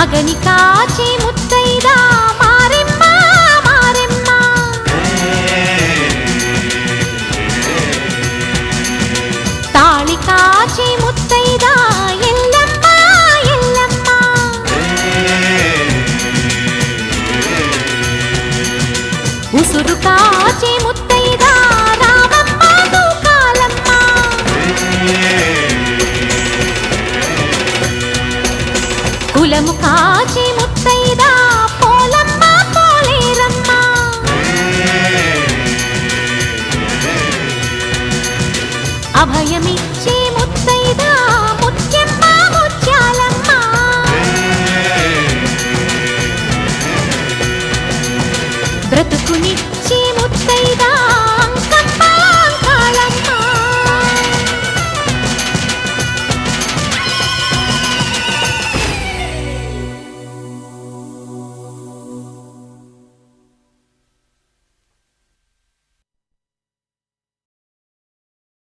మగని కాచి ముత్తైదా మారెమ్మ మారెమ్మ తాళి కాచి ముత్తైదా ఎల్లమ్మ ఎల్లమ్మ ఉసురు కాచి ముత్తైదా రామమ్మ తూకాలమ్మ కులము కాచి